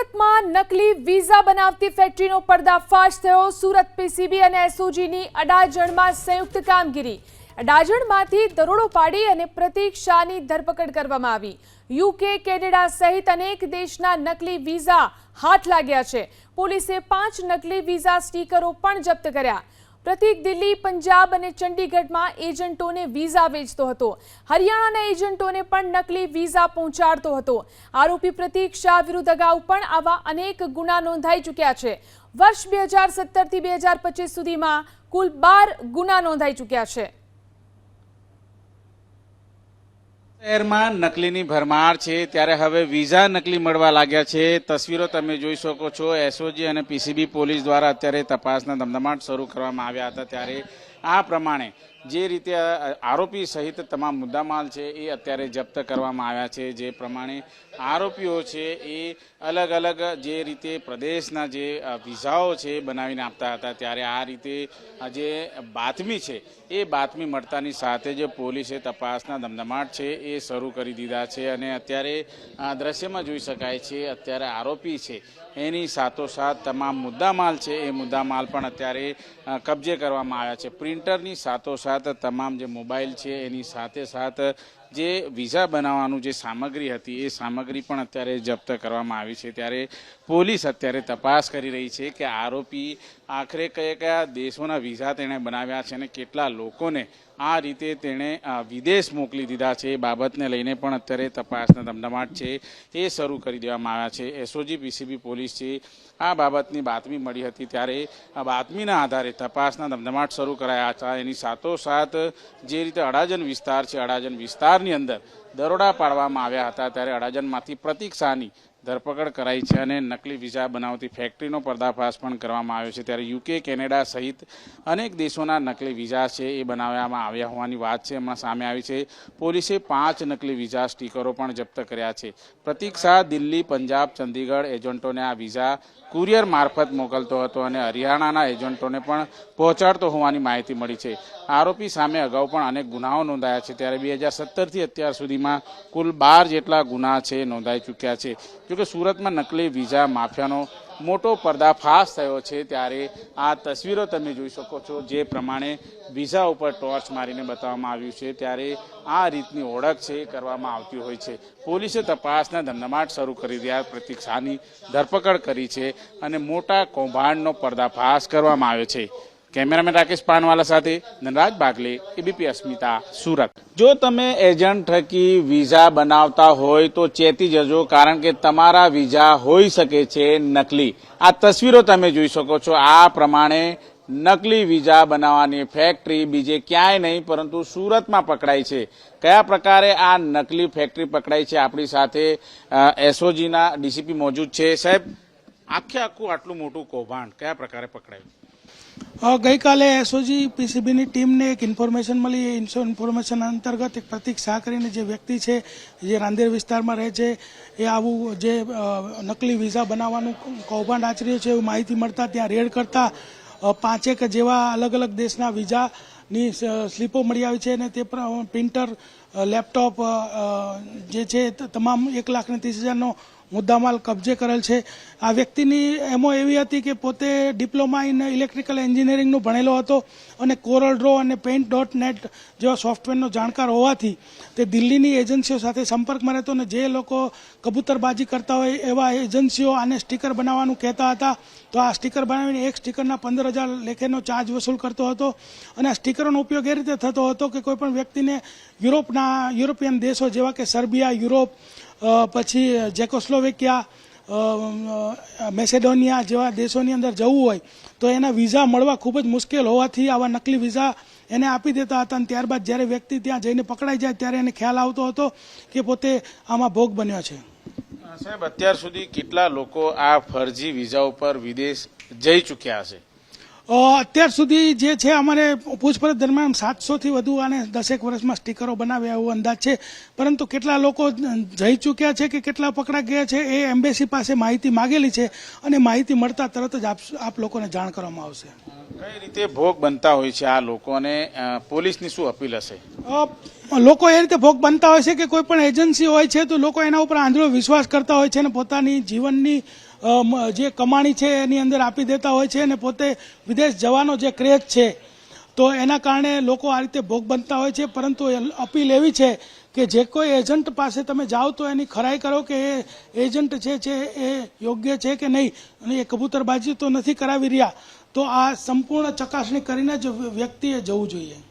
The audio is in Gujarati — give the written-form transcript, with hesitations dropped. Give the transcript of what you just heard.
સુરતમાં નકલી વિઝા બનાવતી ફેક્ટરીનો પર્દાફાશ થયો। સુરત પીસીબી અને એસઓજીની અડાજણમાં સંયુક્ત કામગીરી। અડાજણમાંથી દરોડો પાડી અને પ્રતીક શાહની ધરપકડ કરવામાં આવી। યુકે, કેનેડા સહિત અનેક દેશના નકલી વિઝા હાથ લાગ્યા છે। પોલીસે 5 નકલી વિઝા સ્ટીકરો પણ જપ્ત કર્યા। પ્રતીક દિલ્હી, પંજાબ અને ચંડીગઢમાં એજન્ટોને વિઝા વેચતો હતો। હરિયાણાના એજન્ટોને પણ નકલી વિઝા પહોંચાડતો હતો। આરોપી પ્રતીક શાહ વિરુદ્ધ અગાઉ પણ આવા અનેક ગુના નોંધાઈ ચૂક્યા છે। વર્ષ 2017 થી 2025 સુધીમાં કુલ 12 ગુના નોંધાઈ ચૂક્યા છે। શહેરમાં નકલીની ભરમાર છે ત્યારે હવે વિઝા નકલી મળવા લાગ્યા છે। તસવીરો તમે જોઈ શકો છો। એસઓજી અને પીસીબી પોલીસ દ્વારા અત્યારે તપાસના ધમધમાટ શરૂ કરવામાં આવ્યા હતા ત્યારે આ પ્રમાણે જે રીતે આરોપી સહિત તમામ મુદ્દામાલ છે એ અત્યારે જપ્ત કરવામાં આવ્યા છે। જે પ્રમાણે આરોપીઓ છે એ અલગ અલગ જે રીતે પ્રદેશના જે વિઝાઓ છે બનાવીને આપતા હતા ત્યારે આ રીતે જે બાતમી છે એ બાતમી મળતાની સાથે જ પોલીસે તપાસના ધમધમાટ છે એ શરૂ કરી દીધા છે। અને અત્યારે દ્રશ્યમાં જોઈ શકાય છે અત્યારે આરોપી છે એની સાથોસાથ તમામ મુદ્દામાલ છે એ મુદ્દામાલ પણ અત્યારે કબજે કરવામાં આવ્યા છે। પ્રિન્ટરની સાથોસાથ તમામ જે મોબાઈલ છે એની સાથે સાથ જે વિઝા બનાવવાનું જે સામગ્રી હતી એ સામગ્રી પણ અત્યારે જપ્ત કરવામાં આવી છે। ત્યારે પોલીસ અત્યારે તપાસ કરી રહી છે કે આરોપી આખરે કયા કયા દેશોના વિઝા તેણે બનાવ્યા છે અને કેટલા લોકોને આ રીતે તેણે વિદેશ મોકલી દીધા છે એ બાબતને લઈને પણ અત્યારે તપાસના ધમધમાટ છે એ શરૂ કરી દેવામાં આવ્યા છે। એસઓજી પીસીબી પોલીસ છે આ બાબતની બાતમી મળી હતી ત્યારે આ બાતમીના આધારે તપાસના ધમધમાટ શરૂ કરાયા હતા। એની સાથોસાથ જે રીતે અડાજણ વિસ્તાર છે અડાજણ વિસ્તારની અંદર દરોડા પાડવામાં આવ્યા હતા ત્યારે અડાજણમાંથી પ્રતીક શાહની ધરપકડ કરાઈ છે અને નકલી વિઝા બનાવતી ફેક્ટરીનો પર્દાફાશ પણ કરવામાં આવ્યો છે। ત્યારે યુકે, કેનેડા સહિત અનેક દેશોના નકલી વિઝા છે એ બનાવવામાં આવ્યા હોવાની વાત છે હમણાં સામે આવી છે। પોલીસે 5 નકલી વિઝા સ્ટીકરો પણ જપ્ત કર્યા છે। પ્રતીક શાહ દિલ્હી, પંજાબ, ચંડીગઢ એજન્ટોને આ વિઝા કુરિયર મારફત મોકલતો હતો અને હરિયાણાના એજન્ટોને પણ પહોંચાડતો હોવાની માહિતી મળી છે। આરોપી સામે અગાઉ પણ અનેક ગુનાઓ નોંધાયા છે ત્યારે 2017થી અત્યાર સુધીમાં કુલ 12 જેટલા ગુના છે નોંધાઈ ચૂક્યા છે। જોકે સુરતમાં નકલી વિઝા માફિયાનો મોટો પર્દાફાશ થયો છે ત્યારે આ તસવીરો તમે જોઈ શકો છો। જે પ્રમાણે વિઝા ઉપર ટોર્ચ મારીને બતાવવામાં આવ્યું છે ત્યારે આ રીતની ઓળખ છે એ કરવામાં આવતી હોય છે। પોલીસે તપાસના ધમધમાટ શરૂ કરી દીધા। પ્રતીક શાહની ધરપકડ કરી છે અને મોટા કૌભાંડનો પર્દાફાશ કરવામાં આવ્યો છે। કેમેરામેન રાકેશ પાનવાલા સાથે ધનરાજ બાગલે, એબીપી અસ્મિતા, સુરત। જો તમે એજન્ટ થકી વિઝા બનાવતા હોય તો ચેતી જજો કારણ કે તમારા વિઝા હોઈ શકે છે નકલી। આ તસવીરો તમે જોઈ શકો છો। આ પ્રમાણે નકલી વિઝા બનાવવાની ફેક્ટરી બીજે ક્યાંય નહીં પરંતુ સુરતમાં પકડાઈ છે। કયા પ્રકારે આ નકલી ફેક્ટરી પકડાઈ છે આપણી સાથે એસઓજીના ડીસીપી મોજૂદ છે। સાહેબ, આખું આટલું મોટું કૌભાંડ કયા પ્રકારે પકડાયું? ગઈકાલે એસઓજી પીસીબીની ટીમને એક ઇન્ફોર્મેશન મળી। એ ઇન્ફોર્મેશન અંતર્ગત એક પ્રતીક શાહ કરીને જે વ્યક્તિ છે જે રાંદેર વિસ્તારમાં રહે છે એ આવું જે નકલી વિઝા બનાવવાનું કૌભાંડ આચર્યું છે એવી માહિતી મળતા ત્યાં રેડ કરતા 5 જેવા અલગ અલગ દેશના વિઝાની સ્લીપો મળી આવી છે અને તે પ્રિન્ટર, લેપટોપ જે છે તમામ 1,30,000નો મુદ્દામાલ કબજે કરેલ છે। આ વ્યક્તિની એમો એવી હતી કે પોતે ડિપ્લોમા ઇન ઇલેક્ટ્રિકલ એન્જિનિયરિંગનો ભણેલો હતો અને કોરલ ડ્રો અને પેઇન્ટ.net જેવા સોફ્ટવેરનો જાણકાર હોવાથી તે દિલ્હીની એજન્સીઓ સાથે સંપર્કમાં રહેતો અને જે લોકો કબૂતરબાજી કરતા હોય એવા એજન્સીઓ આને સ્ટીકર બનાવવાનું કહેતા હતા તો આ સ્ટીકર બનાવીને એક સ્ટીકરના 15,000 લેખેનો ચાર્જ વસૂલ કરતો હતો અને આ સ્ટીકરનો ઉપયોગ એ રીતે થતો હતો કે કોઈપણ વ્યક્તિને યુરોપિયન દેશો જેવા કે સર્બિયા, યુરોપ, પછી જેકોસ્લોવેકિયા, મેસેડોનિયા જેવા દેશોની અંદર જવું હોય તો એના વિઝા મળવા ખૂબ જ મુશ્કેલ હોવાથી આવા નકલી વિઝા એને આપી દેતા હતા અને ત્યારબાદ જ્યારે વ્યક્તિ ત્યાં જઈને પકડાઈ જાય ત્યારે એને ખ્યાલ આવતો હતો કે પોતે આમાં ભોગ બન્યો છે। સાહેબ, અત્યાર સુધી કેટલા લોકો આ ફરજી વિઝા ઉપર વિદેશ જઈ ચૂક્યા હશે? અત્યાર સુધી જે છે અમારે પૂછપરછ દરમિયાન 700થી વધુ આને 10 વર્ષમાં સ્ટીકરો બનાવ્યા એવો અંદાજ છે પરંતુ કેટલા લોકો જઈ ચૂક્યા છે કે કેટલા પકડાઈ ગયા છે એ એમ્બેસી પાસે માહિતી માગેલી છે અને માહિતી મળતા તરત જ આપ લોકોને જાણ કરવામાં આવશે। કઈ રીતે ભોગ બનતા હોય છે આ લોકોને પોલીસની શું અપીલ હશે? લોકો એ રીતે ભોગ બનતા હોય છે કે કોઈ પણ એજન્સી હોય છે તો લોકો એના ઉપર આંધળો વિશ્વાસ કરતા હોય છે અને પોતાની જીવનની જે કમાણી છે એની અંદર આપી દેતા હોય છે અને પોતે વિદેશ જવાનો જે ક્રેઝ છે તો એના કારણે લોકો આ રીતે ભોગ બનતા હોય છે. પરંતુ અપીલ એવી છે કે જે કોઈ એજન્ટ પાસે તમે જાઓ તો એની ખરાઈ કરો કે એ એજન્ટ છે એ યોગ્ય છે કે નહીં અને એ કબૂતરબાજી તો નથી કરાવી રહ્યા, તો આ સંપૂર્ણ ચકાસણી કરીને જ વ્યક્તિએ જવું જોઈએ.